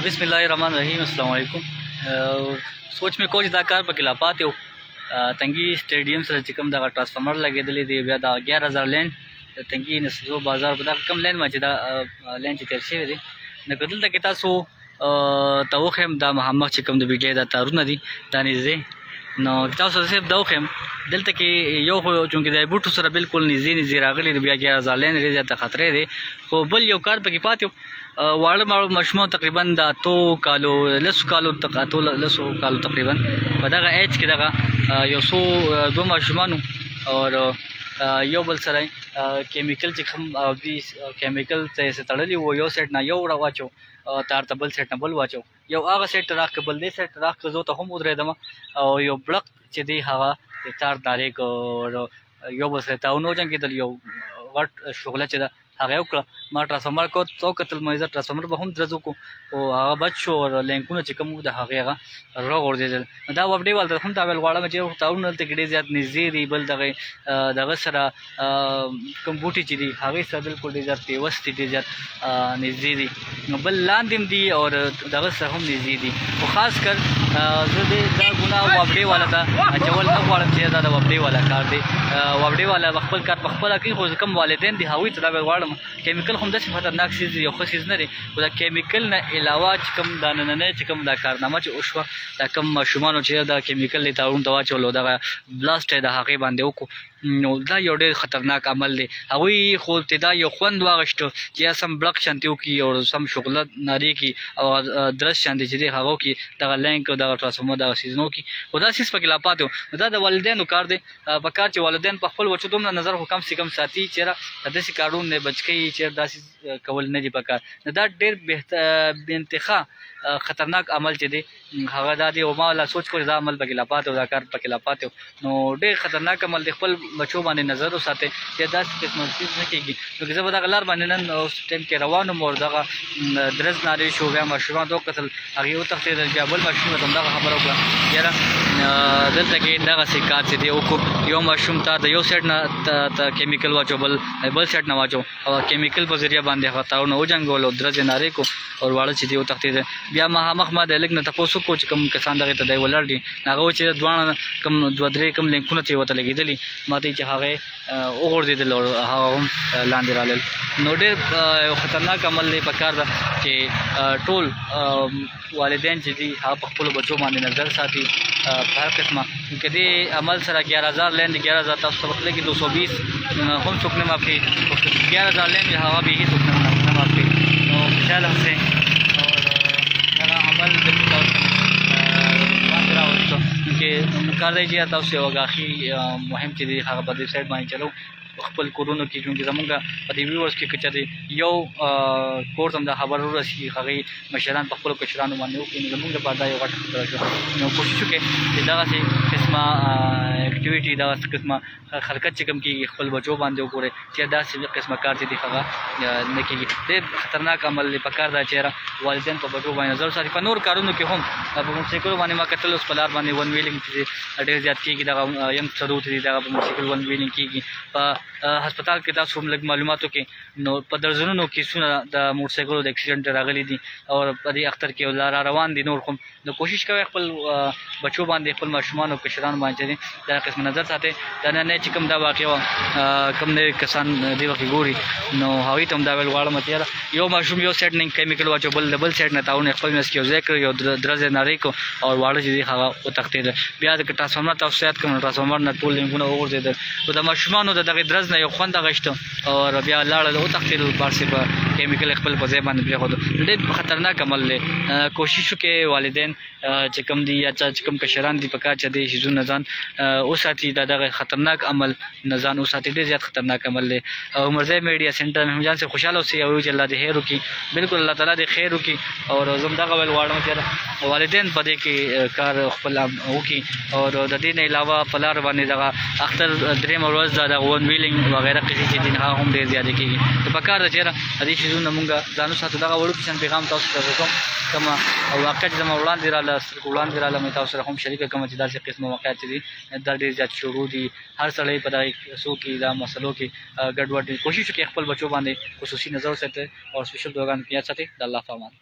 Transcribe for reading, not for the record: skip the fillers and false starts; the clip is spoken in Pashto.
बिस्मिल्लाहिर्रहमानिर्रहीम अस्सलाम वालेकुम। सोच में कोच दा कार पर खिलाफात हो तंगी स्टेडियम से चिकम दा ट्रांसफार्मर लगेदली दी बिया दा 11000 लेन तंगी नसो बाजार बदा कम लेन में दा लेन चितर शे दी नकदल दा किता सो توخم دا محمد چکم د ویډیو دا تارونه دي دا نږدې نو تاسو صرف دوخم دلته کې یو خو چونکې د بوټو سره بالکل نږدې راغلي د بیا 11000 لین لري ته خطرې دي خو بل یو کار پکې پاتې واړه مشمو تقریبا د 2 کالو لسو کالو تقریبا په دغه ایج کې دغه یو سو دو مشمانو او یو بل سره کیمیکل چې کوم دي کیمیکل څه تړلی وو یو سیټ نه یو راواچو تار ته بل سیټ نه بل واچو یو هغه سیټ راخ بل دې سیټ راخ زه ته هم ودرېدم او یو بلک چې دی هغه تار دارې کو یو بل سره تاونو جنګ کې یو غټ شغله چې هغه وکړه ما ټرانسفارمر کو تو قتل مېزه ټرانسفارمر به هم درځو کو او هغه بچو او لینکونه چې کوم د هغه راغور دي دا وبډي والته هم دا ول غواړم چې تاونه ته ګډي زیات نږدې دی بل دغه سره کوم بوټي چې دی هغه سره بالکل ډیر زیات پیوستي دي زیات نږدې دي نو بل لاندې دي او دغه سره هم نږدې دي او خاص کر زه دې دا ګناه وبډي والا ته چول نه غواړم چې دا وبډي والا کار دی وبډي والا خپل کار په خپل کې خو کوم والدین دي هغوی ته دا غواړم کیمیکل هم داسې خطرناک شي یو ښه شي نه دی خو دا کیمیکل نه علاوه چې کوم دا نننۍ چې کوم دا کارنامه چې وشوه دا کوم ماشومانو چې دا کیمیکل یې تاون ته واچولو دغه بلاسټ یې د هغې باندې وکړو نو دا یو ډېر خطرناک عمل دی هغوی خو ته دا یو خوند واغېشتو چې یا سم بلک شانتي وکړي او سم شغله نارې کړي او درس شانتي چې دی هغه وکړي دغه لینک دغه ټرانسفارمر دغه سیزنو وکړي خو دا سیز پکې لا پاتې و نو دا د والدینو کار دی په کار چې والدین په خپل بچو دومره نظر خو کم سے کم ساتي چېرې داسې کارونه نه بچ کوي چېرې داسې کول نه دي پکار نو دا ډېر بېانتها خطرناک عمل چې دی هغه دا دی او ما لا سوچ کړ دا عمل پکې لا پاتې او دا کار پکې لا پاتې نو ډېر خطرناک عمل دی خپل بچو باندې نظر وساتئ چې داسې قسمه چیز نه کېږي نو که زه به دغه لار باندې نن اوس ټایم کې روان وم او دغه درز نارې شو بیا ماشومان ته وکتل هغې وتښتېدل بیا بل ماشوم ته همدغه خبره وکړه یاره دلته کې دغسې کار چې دی وکړو یو ماشوم ته د یو سیټ نه کیمیکل واچو بل سیټ نه واچو او کیمیکل په ذریعه باندې هغه تاونه وجنګول او درز یې نارې کړو او واړه چې دی وتښتېدل بیا مخامخ ما د لږ نه تپوس وکړو چې کوم کسان دغې ته دی ولاړ دي هغه و چې دواړه کوم دوه درې کوم لینکونه چې ورته لګېدلي ما ته چې هغې وغورځېدل او هغه هم لاندې رالل نو ډېر خطرناک عمل دی پکار ده چې ټول والدین چې دي هغه په خپلو بچو باندې نظر ساتي په هر قسمه که دې عمل سره 11000 لین دی 11000 تاسو ته وتلې کې 220 هم څوک نه معاف کوي 11000 لین دی هغه به هېڅ څوک نه معاف کوي نو خوشحاله اوسئ دغه عمل بالکل باندې راوستو چې کار دی چې تاسو یو غاښي مهم چې دی هغه په دې سایډ باندې چلو خپل کورونو کې چونکې زمونږ په دې ویورس کې که چېرې یو کور ته هم دا خبر ورسي هغې مشران په خپلو کشرانو باندې وکړي نو زمونږ لپاره دا یو غټه خبره شوه نو کوشش وکړئ چې دغسې قسمه اکټیویټي دغسې قسمه حرکت چې کوم کېږي خپل بچو باندې وګورئ چې داسې قسمه کار چې دی هغه نه کېږي ډېر خطرناک عمل دی پکار ده چې والدین په بچو باندې نظر وساتي په نور کارونو کې هم په موټرسایکلو باندې ما کتل اوس په لار باندې ون ویلینګ چې ډېر زیات کېږي دغه ینګ څلور چې دي دغه په موټرسایکل ون ویلینګ کېږي په هسپتال کې تاسو هم لږ معلوماتو کې نو په درجنونو کیسونه د موټرسایکلو د اکسیډنټ راغلي دي او په دې اختر کې را روان دي نور هم نو کوشش کوئ خپل بچو باندې خپل ماشومان او کشران باندې چې دا قسم نظر ساتئ دا نه چې کوم دا واقع وه کوم نوي کسان دې وخت ګوري نو هغوی ته هم دا ویل غواړم چې یاره یو ماشوم یو سیټ نه کیمیکل واچو بل د بل سیټ نه تاونه خپل منځ کې یو ځای کړ یو درز یې نارې کړو او واړه چې دي هغه وتښتېدل بیا د ټرانسفارمر تاسو یاد کړم ټرانسفارمر نه ټول لینکونه وغورځېدل خو د ماشومانو د دغې درز نه یو خوند اخیسته او بیا لاړل وتښتېدل بارسې په کیمیکل خپل په ځای باندې پرېښودو ډېر خطرناک عمل دی کوشش وکړئ والدین چې کوم دي یا چې کوم کشران دي په کار چې دې شیزونه ځان وساتي دا دغه خطرناک عمل نه ځان وساتي ډېر زیات خطرناک عمل دی عمرزی میډیا سینټر محمد جان صاحب خوشحاله اوسئ او چې الله دې خیر وکړي بالکل الله تعالی دې خیر وکړي او زه هم دغه ویل غواړم چې والدین په دې کې کار خپل وکړي او د دې نه علاوه په لار باندې دغه اختر درېیمه ورځ ده دغه ون ویلینګ وغیره قصې چې دي هغه هم ډېر زیاتې کېږي نو په کار ده چې دې شیزونه مونږ ځان وساتو دغه وړو کیسن پیغام تاسو ته کوم کومه واقع چې زما وړاندې راله سترګو وړاندې راله مې تاسو سره هم شریکه کومه چې داسې قسمه واقعات چې دي دا ډېر زیات شروع دي هر سړی په دغه کیسو کې دا مسلو کې ګډوډ کوشش وکړي خپل بچو باندې خصوصي نظر وساتئ او سپیشل دعاګانې په یاد ساتئ د الله په امان